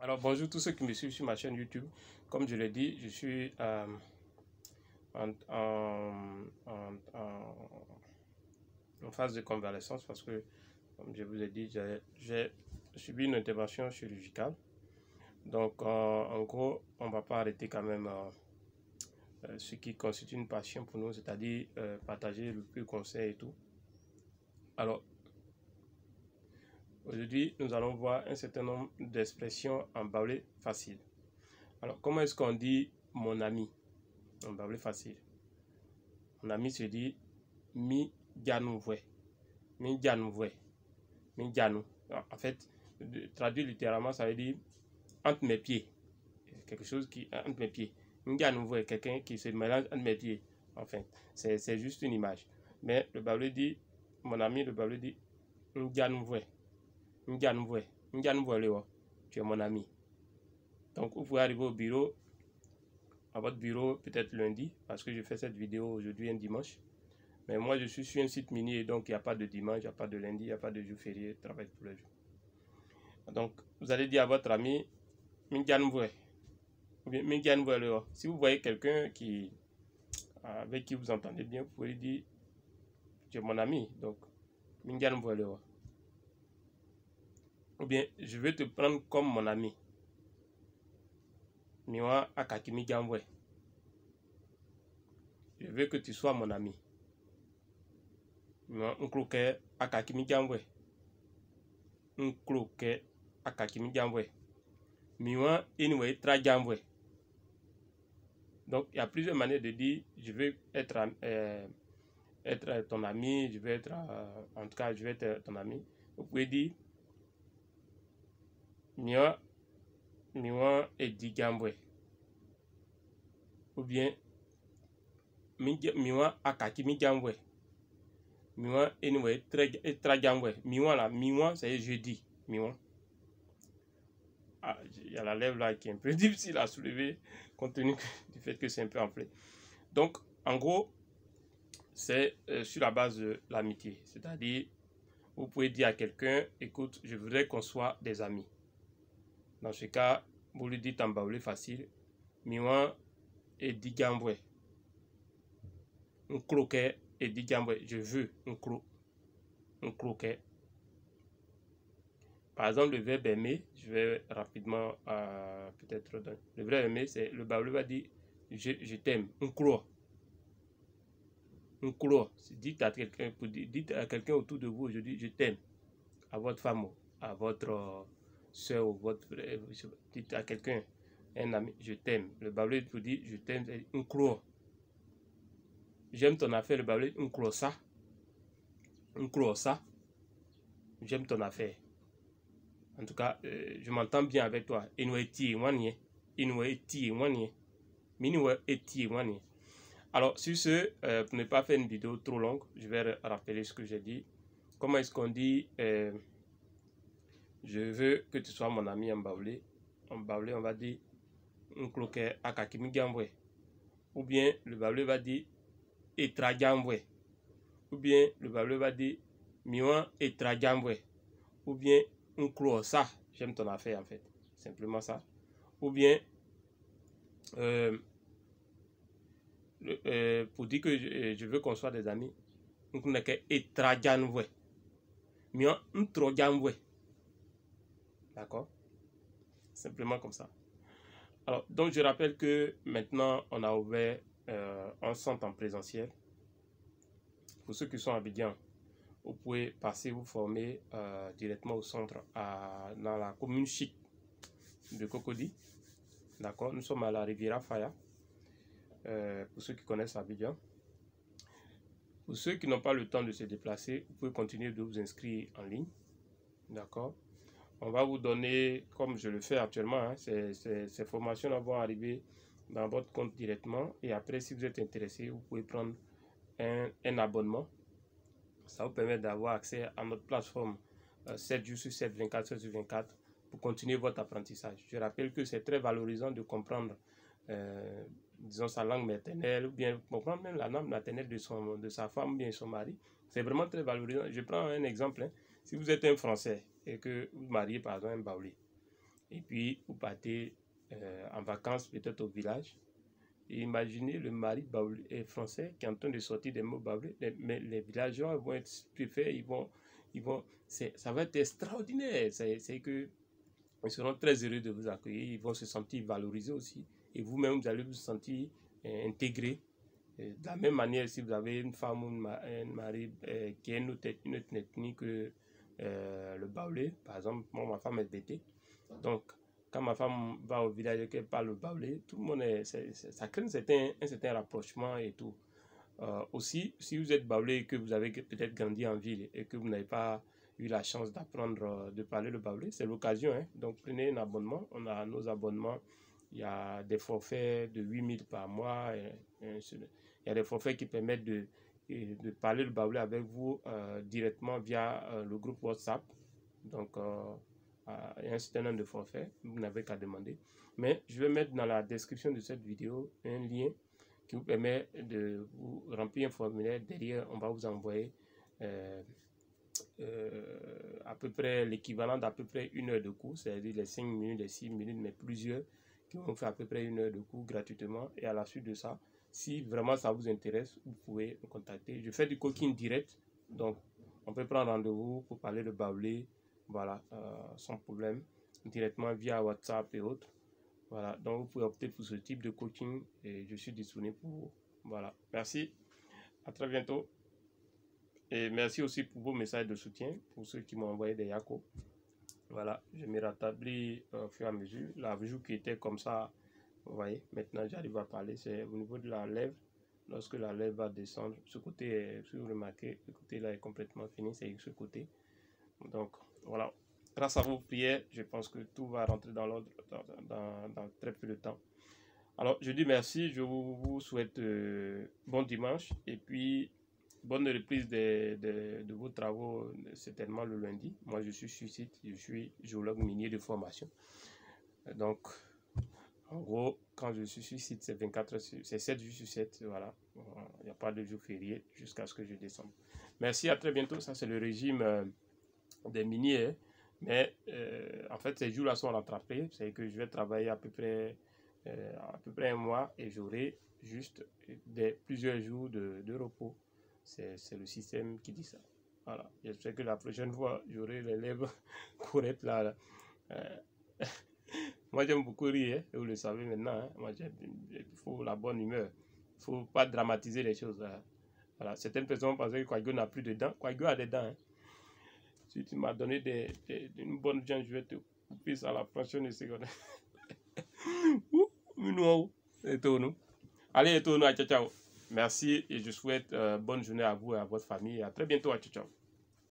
Alors bonjour tous ceux qui me suivent sur ma chaîne YouTube. Comme je l'ai dit, je suis en phase de convalescence parce que, comme je vous ai dit, j'ai subi une intervention chirurgicale. Donc en gros, on ne va pas arrêter quand même ce qui constitue une passion pour nous, c'est-à-dire partager le plus conseil et tout. Alors, aujourd'hui, nous allons voir un certain nombre d'expressions en baoulé facile. Alors, comment est-ce qu'on dit mon ami en baoulé facile? Mon ami se dit mi dianou vwe. Mi dianou vwe. Mi dianou. En fait, traduit littéralement, ça veut dire entre mes pieds. Quelque chose qui entre mes pieds. Mi dianou vwe, quelqu'un qui se mélange entre mes pieds. Enfin, c'est juste une image. Mais le baoulé dit, mon ami, le baoulé dit mi dianou vwe. Mi dianou vwe. Mi dianou vwe le wo. Tu es mon ami. Donc, vous pouvez arriver au bureau, à votre bureau, peut-être lundi, parce que je fais cette vidéo aujourd'hui, un dimanche. Mais moi, je suis sur un site minier, donc il n'y a pas de dimanche, il n'y a pas de lundi, il n'y a pas de jour férié, je travaille tous les jours. Donc, vous allez dire à votre ami, si vous voyez quelqu'un avec qui vous entendez bien, vous pouvez dire, tu es mon ami, donc, ou bien, je vais te prendre comme mon ami. Je veux que tu sois mon ami. Un croquet à kakimi jambwe. Un croquet à kakimi jambwe. Miwa inwe tra jambwe. Donc il y a plusieurs manières de dire je veux être ton ami, je veux être en tout cas je veux être ton ami. Vous pouvez dire miwa edi jambwe. Ou bien miwa akakimi jambwe. Miwa anyway tra jambwe. Miwa là, miwa c'est jeudi. Miwa. Ah, il y a la lèvre là qui est un peu difficile à soulever compte tenu du fait que c'est un peu enflé. Donc en gros, c'est sur la base de l'amitié. C'est-à-dire, vous pouvez dire à quelqu'un, écoute, je voudrais qu'on soit des amis. Dans ce cas, vous lui dites en baoulé facile, miwa et di jambwe. Un croquet et di jambwe. Je veux un croquet. Par exemple, le verbe aimer, je vais rapidement peut-être donner. Le verbe aimer, c'est le baoulé va dire je t'aime, un croix. Un croix. Dites à quelqu'un autour de vous aujourd'hui, je t'aime. À votre femme, à votre soeur ou votre frère, dites à quelqu'un, un ami, je t'aime. Le baoulé vous dit je t'aime, c'est un croix. J'aime ton affaire, le baoulé, un croix ça. Un croix ça. J'aime ton affaire. En tout cas, je m'entends bien avec toi. Alors, sur ce, pour ne pas faire une vidéo trop longue, je vais rappeler ce que j'ai dit. Comment est-ce qu'on dit je veux que tu sois mon ami en baoulé. En baoulé, on va dire un croquet à kakimi jambwe. Ou bien le baoulé va dire etra jambwe. Ou bien le baoulé va dire miwa etra jambwe. Ou bien un croix ça, j'aime ton affaire en fait, simplement ça. Ou bien pour dire que je veux qu'on soit des amis, on n'a que etrajanwe, mieux un trojanwe, d'accord, simplement comme ça. Alors donc je rappelle que maintenant on a ouvert un centre en présentiel. Pour ceux qui sont à Abidjan, vous pouvez passer vous former directement au centre dans la commune chic de Cocody. D'accord, nous sommes à la Riviera Faya. Pour ceux qui connaissent Abidjan. Pour ceux qui n'ont pas le temps de se déplacer, vous pouvez continuer de vous inscrire en ligne. D'accord. On va vous donner, comme je le fais actuellement, hein, ces formations vont arriver dans votre compte directement. Et après, si vous êtes intéressé, vous pouvez prendre un abonnement. Ça vous permet d'avoir accès à notre plateforme 7 jours sur 7, 24 heures sur 24 pour continuer votre apprentissage. Je rappelle que c'est très valorisant de comprendre disons sa langue maternelle ou bien comprendre même la langue maternelle de sa femme ou bien son mari. C'est vraiment très valorisant. Je prends un exemple. Hein. Si vous êtes un Français et que vous mariez par exemple un baoulé, Et puis, vous partez en vacances, peut-être au village. Et imaginez le mari français qui est en train de sortir des mots bâblés. Mais les villageois vont être stupéfaits, ça va être extraordinaire. C'est que ils seront très heureux de vous accueillir, ils vont se sentir valorisés aussi. Et vous-même, vous allez vous sentir intégré. De la même manière, si vous avez une femme ou un mari qui est une autre ethnie que le baoulé, par exemple, moi, ma femme est bêtée. Donc, quand ma femme va au village et qu'elle parle le baoulé, tout le monde ça crée un certain rapprochement et tout. Aussi, si vous êtes baoulé et que vous avez peut-être grandi en ville et que vous n'avez pas eu la chance d'apprendre de parler le baoulé, c'est l'occasion. Hein? Donc, prenez un abonnement. On a nos abonnements. Il y a des forfaits de 8000 par mois. Il y a des forfaits qui permettent de parler le baoulé avec vous directement via le groupe WhatsApp. Donc, il y a un certain nombre de forfaits. Vous n'avez qu'à demander. Mais je vais mettre dans la description de cette vidéo un lien qui vous permet de vous remplir un formulaire. Derrière, on va vous envoyer à peu près l'équivalent d'à peu près 1 heure de cours, c'est-à-dire les 5 minutes, les 6 minutes, mais plusieurs qui vont faire à peu près 1 heure de cours gratuitement. Et à la suite de ça, si vraiment ça vous intéresse, vous pouvez me contacter. Je fais du coaching direct, donc on peut prendre rendez-vous pour parler de baoulé, voilà, sans problème, directement via WhatsApp et autres. Voilà, donc vous pouvez opter pour ce type de coaching et je suis disponible pour vous. Voilà, merci, à très bientôt. Et merci aussi pour vos messages de soutien, pour ceux qui m'ont envoyé des yako. Voilà, je me rétablis au fur et à mesure. La joue qui était comme ça, vous voyez, maintenant j'arrive à parler, c'est au niveau de la lèvre. Lorsque la lèvre va descendre, ce côté, si vous remarquez, ce côté là est complètement fini, c'est ce côté. Donc voilà, grâce à vos prières, je pense que tout va rentrer dans l'ordre dans très peu de temps. Alors je dis merci, je vous souhaite bon dimanche et puis bonne reprise de vos travaux, certainement le lundi. Moi, je suis sur site, je suis géologue minier de formation. Donc, en gros, quand je suis sur site, c'est 24 heures, c'est 7 jours sur 7. Voilà, il n'y a pas de jour férié jusqu'à ce que je descende. Merci, à très bientôt. Ça, c'est le régime des miniers. Mais en fait, ces jours-là sont rattrapés. C'est que je vais travailler à peu près 1 mois et j'aurai juste plusieurs jours de repos. C'est le système qui dit ça. Voilà. J'espère que la prochaine fois, j'aurai les lèvres correctes là. Moi, j'aime beaucoup rire, hein, vous le savez maintenant. Hein. Moi, il faut la bonne humeur. Il ne faut pas dramatiser les choses. Hein. Voilà. Certaines personnes pensent que Kouadio n'a plus de dents. Kouadio a des dents. Hein. Si tu m'as donné une bonne viande, je vais te couper ça à la prochaine seconde. Allez, ciao, ciao. Merci et je souhaite bonne journée à vous et à votre famille. Et à très bientôt. Ciao, ciao.